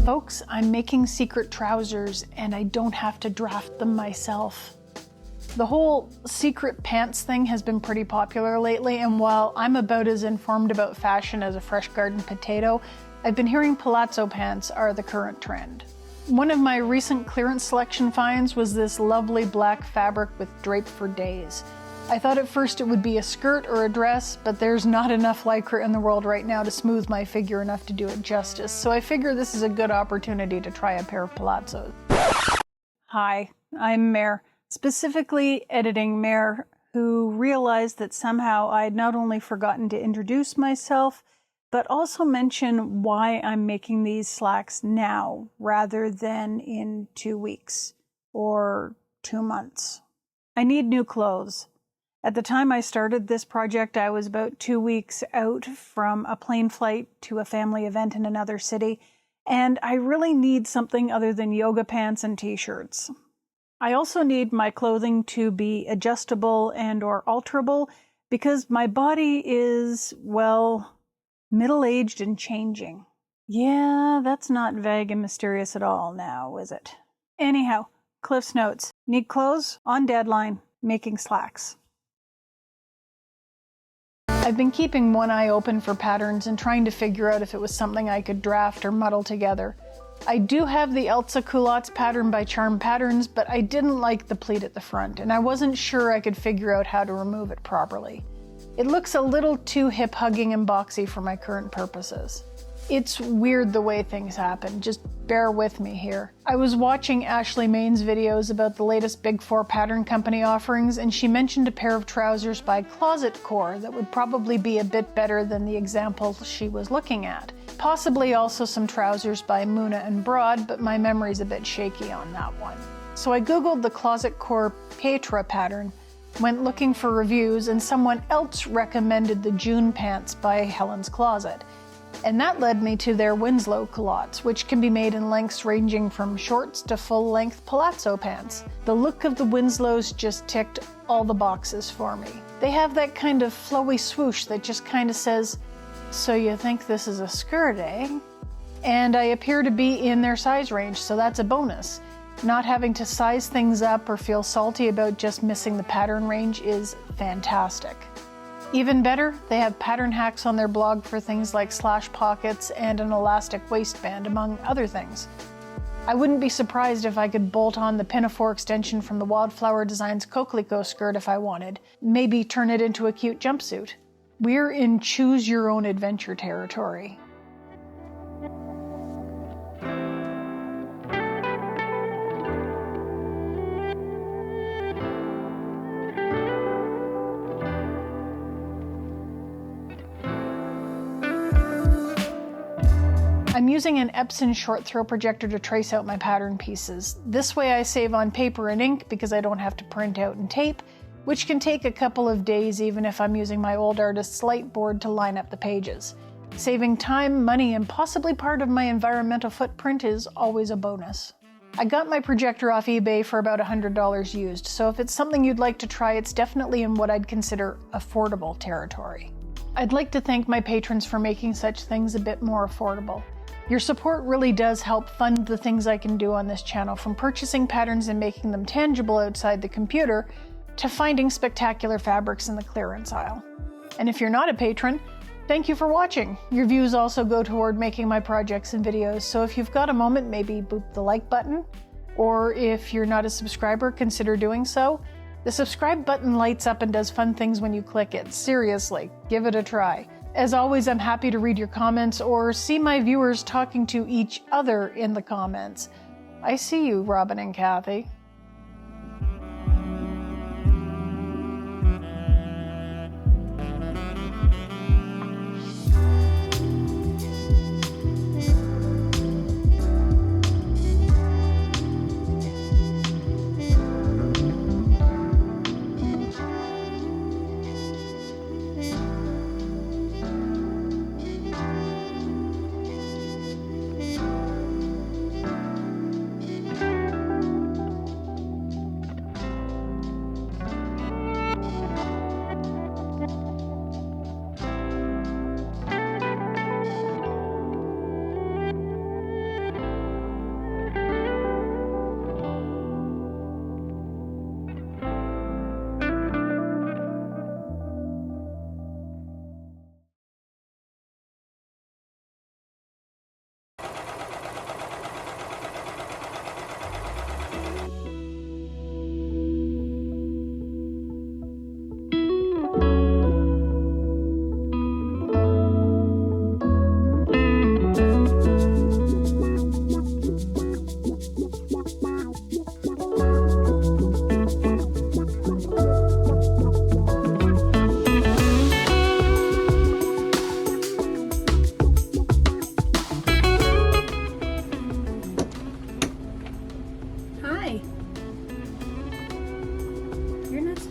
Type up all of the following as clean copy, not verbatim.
Folks, I'm making secret trousers and I don't have to draft them myself. The whole secret pants thing has been pretty popular lately, and while I'm about as informed about fashion as a fresh garden potato, I've been hearing palazzo pants are the current trend. One of my recent clearance selection finds was this lovely black fabric with drape for days. I thought at first it would be a skirt or a dress, but there's not enough lycra in the world right now to smooth my figure enough to do it justice, so I figure this is a good opportunity to try a pair of palazzos. Hi, I'm Mare, specifically editing Mare, who realized that somehow I'd not only forgotten to introduce myself, but also mention why I'm making these slacks now rather than in 2 weeks or 2 months. I need new clothes. At the time I started this project, I was about 2 weeks out from a plane flight to a family event in another city, and I really need something other than yoga pants and t-shirts. I also need my clothing to be adjustable and or alterable because my body is, well, middle-aged and changing. Yeah, that's not vague and mysterious at all now, is it? Anyhow, Cliff's Notes. Need clothes? On deadline. Making slacks. I've been keeping one eye open for patterns and trying to figure out if it was something I could draft or muddle together. I do have the Winslow Culottes pattern by Charm Patterns, but I didn't like the pleat at the front, and I wasn't sure I could figure out how to remove it properly. It looks a little too hip-hugging and boxy for my current purposes. It's weird the way things happen, just bear with me here. I was watching Ashley Main's videos about the latest Big Four pattern company offerings, and she mentioned a pair of trousers by Closet Core that would probably be a bit better than the example she was looking at. Possibly also some trousers by Muna and Broad, but my memory's a bit shaky on that one. So I googled the Closet Core Petra pattern, went looking for reviews, and someone else recommended the June pants by Helen's Closet. And that led me to their Winslow Culottes, which can be made in lengths ranging from shorts to full-length palazzo pants. The look of the Winslows just ticked all the boxes for me. They have that kind of flowy swoosh that just kind of says, "So you think this is a skirt, eh?" And I appear to be in their size range, so that's a bonus. Not having to size things up or feel salty about just missing the pattern range is fantastic. Even better, they have pattern hacks on their blog for things like slash pockets and an elastic waistband, among other things. I wouldn't be surprised if I could bolt on the pinafore extension from the Wildflower Designs Coquelicot skirt if I wanted, maybe turn it into a cute jumpsuit. We're in choose-your-own-adventure territory. I'm using an Epson short throw projector to trace out my pattern pieces. This way I save on paper and ink because I don't have to print out and tape, which can take a couple of days even if I'm using my old artist's light board to line up the pages. Saving time, money, and possibly part of my environmental footprint is always a bonus. I got my projector off eBay for about $100 used, so if it's something you'd like to try, it's definitely in what I'd consider affordable territory. I'd like to thank my patrons for making such things a bit more affordable. Your support really does help fund the things I can do on this channel, from purchasing patterns and making them tangible outside the computer, to finding spectacular fabrics in the clearance aisle. And if you're not a patron, thank you for watching. Your views also go toward making my projects and videos, so if you've got a moment, maybe boop the like button, or if you're not a subscriber, consider doing so. The subscribe button lights up and does fun things when you click it. Seriously, give it a try. As always, I'm happy to read your comments or see my viewers talking to each other in the comments. I see you, Robin and Kathy.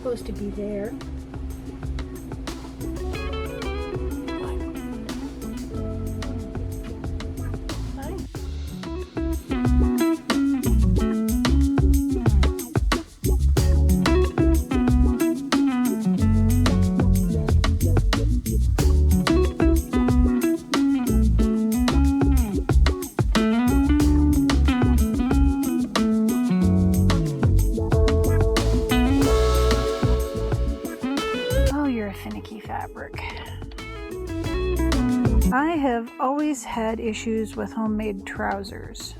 supposed to be there. I have always had issues with homemade trousers.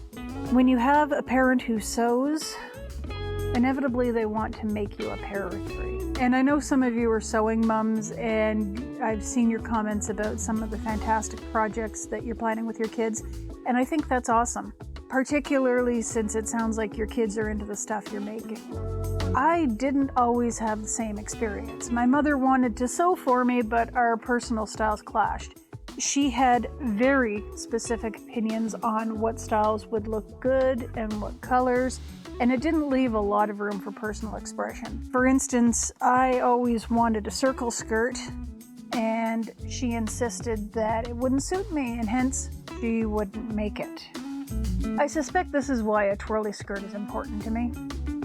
When you have a parent who sews, inevitably they want to make you a pair or three. And I know some of you are sewing mums, and I've seen your comments about some of the fantastic projects that you're planning with your kids, and I think that's awesome, particularly since it sounds like your kids are into the stuff you're making. I didn't always have the same experience. My mother wanted to sew for me, but our personal styles clashed. She had very specific opinions on what styles would look good and what colors, and it didn't leave a lot of room for personal expression. For instance, I always wanted a circle skirt, and she insisted that it wouldn't suit me, and hence she wouldn't make it. I suspect this is why a twirly skirt is important to me.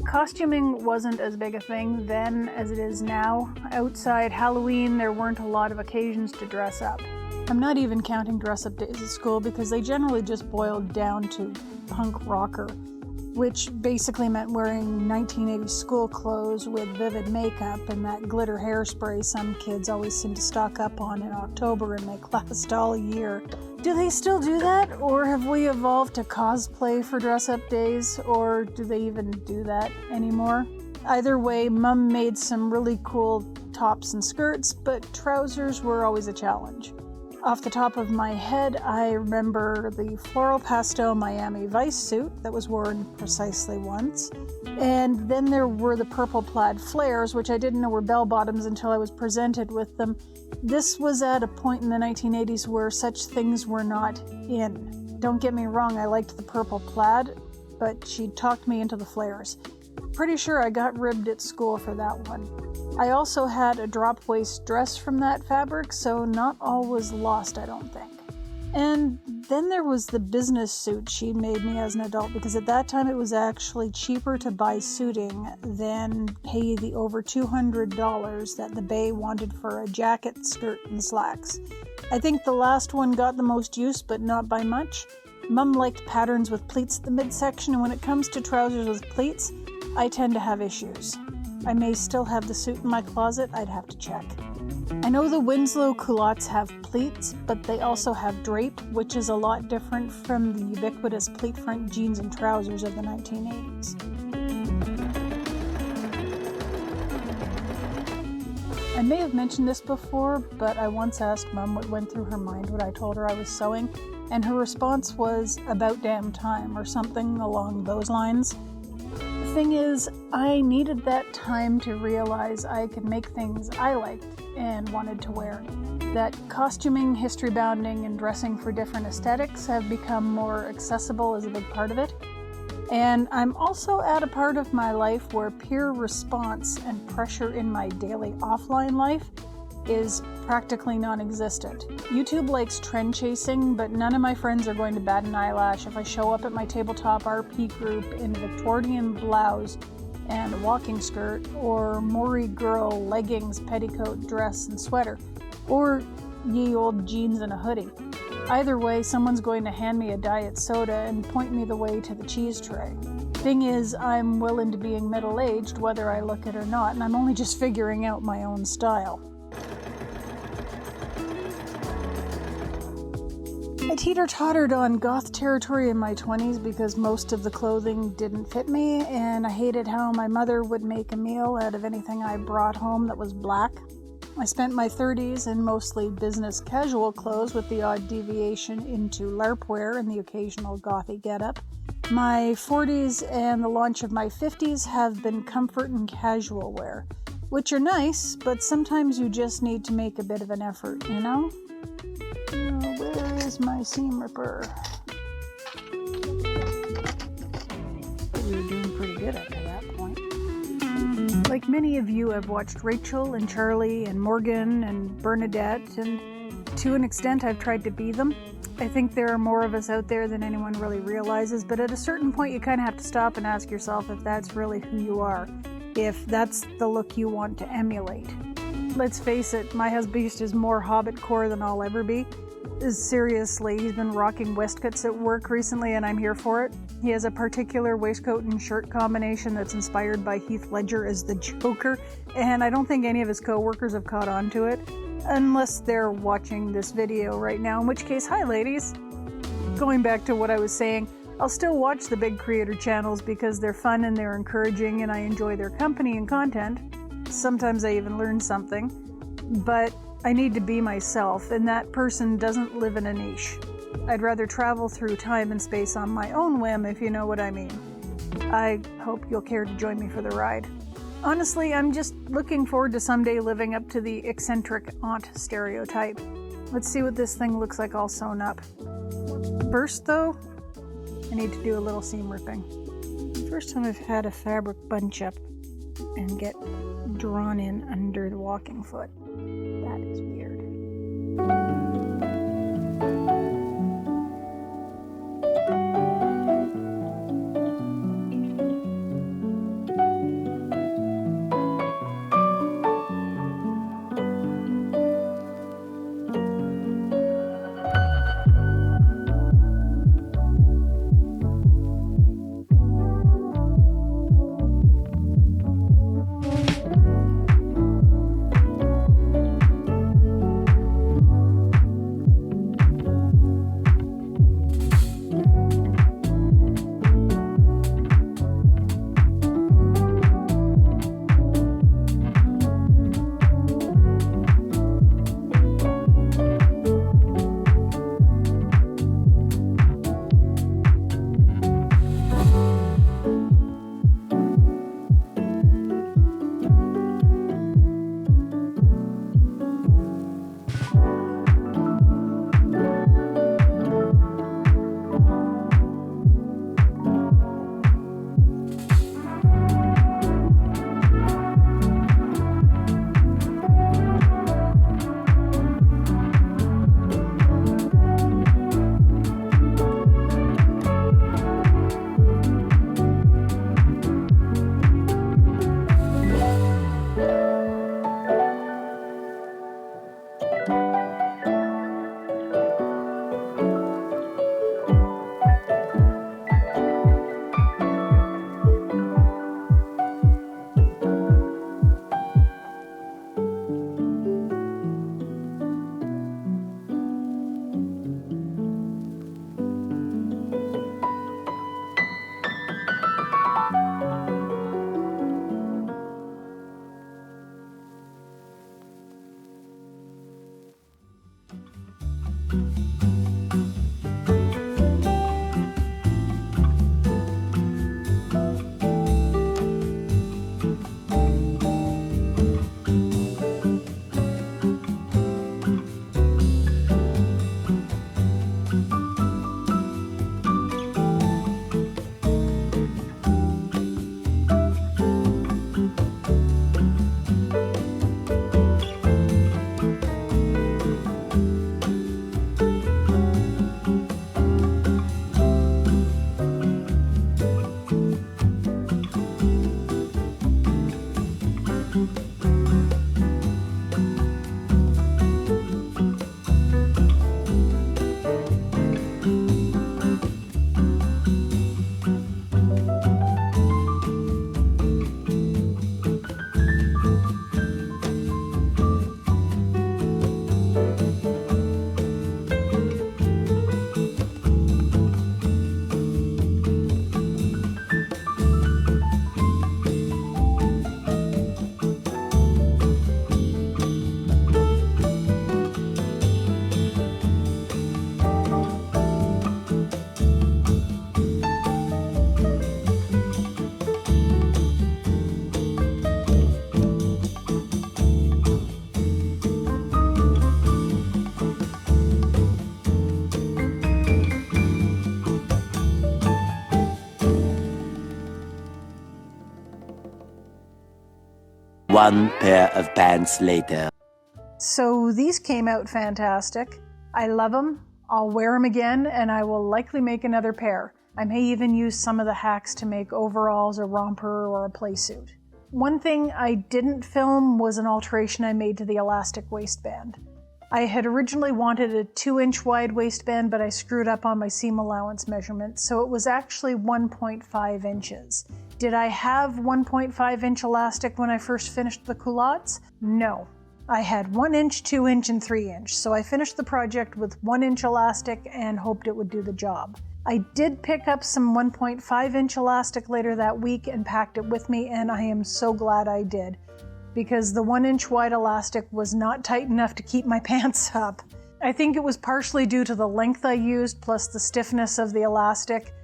Costuming wasn't as big a thing then as it is now. Outside Halloween, there weren't a lot of occasions to dress up. I'm not even counting dress-up days at school because they generally just boiled down to punk rocker, which basically meant wearing 1980s school clothes with vivid makeup and that glitter hairspray some kids always seem to stock up on in October and make last all year. Do they still do that, or have we evolved to cosplay for dress-up days, or do they even do that anymore? Either way, Mum made some really cool tops and skirts, but trousers were always a challenge. Off the top of my head, I remember the floral pastel Miami Vice suit that was worn precisely once. And then there were the purple plaid flares, which I didn't know were bell-bottoms until I was presented with them. This was at a point in the 1980s where such things were not in. Don't get me wrong, I liked the purple plaid, but she talked me into the flares. Pretty sure I got ribbed at school for that one. I also had a drop waist dress from that fabric, so not all was lost, I don't think. And then there was the business suit she made me as an adult, because at that time it was actually cheaper to buy suiting than pay the over $200 that the Bay wanted for a jacket, skirt, and slacks. I think the last one got the most use, but not by much. Mum liked patterns with pleats at the midsection, and when it comes to trousers with pleats, I tend to have issues. I may still have the suit in my closet, I'd have to check. I know the Winslow Culottes have pleats, but they also have drape, which is a lot different from the ubiquitous pleat front jeans and trousers of the 1980s. I may have mentioned this before, but I once asked Mum what went through her mind when I told her I was sewing, and her response was, "About damn time," or something along those lines. The thing is, I needed that time to realize I could make things I liked and wanted to wear. That costuming, history bounding, and dressing for different aesthetics have become more accessible is a big part of it. And I'm also at a part of my life where peer response and pressure in my daily offline life is practically non-existent. YouTube likes trend chasing, but none of my friends are going to bat an eyelash if I show up at my tabletop RP group in a Victorian blouse and a walking skirt, or Maury girl leggings, petticoat, dress, and sweater, or ye old jeans and a hoodie. Either way, someone's going to hand me a diet soda and point me the way to the cheese tray. Thing is, I'm well into being middle-aged, whether I look it or not, and I'm only just figuring out my own style. I teeter-tottered on goth territory in my 20s because most of the clothing didn't fit me, and I hated how my mother would make a meal out of anything I brought home that was black. I spent my 30s in mostly business casual clothes with the odd deviation into LARP wear and the occasional gothy getup. My 40s and the launch of my 50s have been comfort and casual wear, which are nice, but sometimes you just need to make a bit of an effort, you know? Where is my seam ripper? We were doing pretty good up to that point. Like many of you, I've watched Rachel and Charlie and Morgan and Bernadette, and to an extent I've tried to be them. I think there are more of us out there than anyone really realizes, but at a certain point you kind of have to stop and ask yourself if that's really who you are, if that's the look you want to emulate. Let's face it, my husband is more hobbitcore than I'll ever be. Seriously, he's been rocking waistcoats at work recently and I'm here for it. He has a particular waistcoat and shirt combination that's inspired by Heath Ledger as the Joker, and I don't think any of his co-workers have caught on to it, unless they're watching this video right now, in which case, hi ladies! Going back to what I was saying, I'll still watch the big creator channels because they're fun and they're encouraging and I enjoy their company and content. Sometimes I even learn something, but I need to be myself, and that person doesn't live in a niche. I'd rather travel through time and space on my own whim, if you know what I mean. I hope you'll care to join me for the ride. Honestly, I'm just looking forward to someday living up to the eccentric aunt stereotype. Let's see what this thing looks like all sewn up. First though, I need to do a little seam ripping. First time I've had a fabric bunch up and get drawn in under the walking foot. That is weird. One pair of pants later. So these came out fantastic. I love them. I'll wear them again, and I will likely make another pair. I may even use some of the hacks to make overalls, a romper, or a play suit. One thing I didn't film was an alteration I made to the elastic waistband. I had originally wanted a 2-inch wide waistband, but I screwed up on my seam allowance measurement, so it was actually 1.5 inches. Did I have 1.5 inch elastic when I first finished the culottes? No. I had 1 inch, 2 inch, and 3 inch, so I finished the project with 1 inch elastic and hoped it would do the job. I did pick up some 1.5 inch elastic later that week and packed it with me, and I am so glad I did, because the 1 inch wide elastic was not tight enough to keep my pants up. I think it was partially due to the length I used plus the stiffness of the elastic.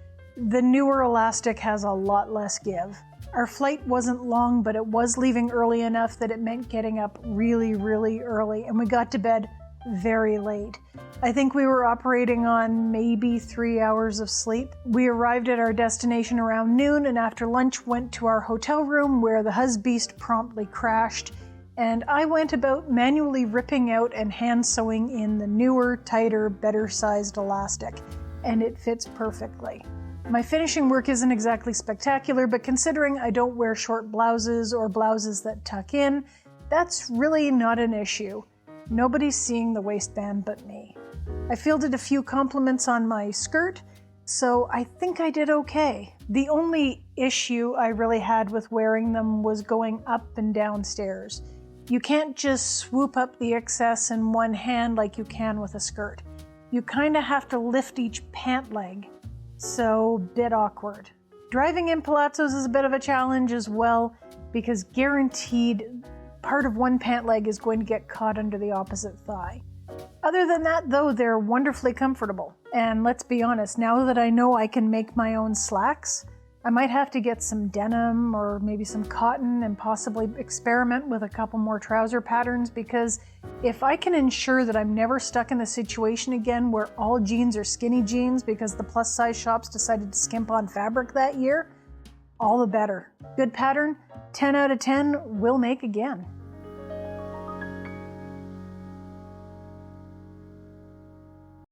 The newer elastic has a lot less give. Our flight wasn't long, but it was leaving early enough that it meant getting up really, really early, and we got to bed very late. I think we were operating on maybe 3 hours of sleep. We arrived at our destination around noon, and after lunch went to our hotel room where the husbeast promptly crashed, and I went about manually ripping out and hand sewing in the newer, tighter, better sized elastic, and it fits perfectly. My finishing work isn't exactly spectacular, but considering I don't wear short blouses or blouses that tuck in, that's really not an issue. Nobody's seeing the waistband but me. I fielded a few compliments on my skirt, so I think I did okay. The only issue I really had with wearing them was going up and down stairs. You can't just swoop up the excess in one hand like you can with a skirt. You kind of have to lift each pant leg, so bit awkward. Driving in palazzos is a bit of a challenge as well, because guaranteed part of one pant leg is going to get caught under the opposite thigh. Other than that, though, they're wonderfully comfortable. And let's be honest, now that I know I can make my own slacks, I might have to get some denim or maybe some cotton and possibly experiment with a couple more trouser patterns, because if I can ensure that I'm never stuck in the situation again where all jeans are skinny jeans because the plus size shops decided to skimp on fabric that year, all the better. Good pattern, 10 out of 10, will make again.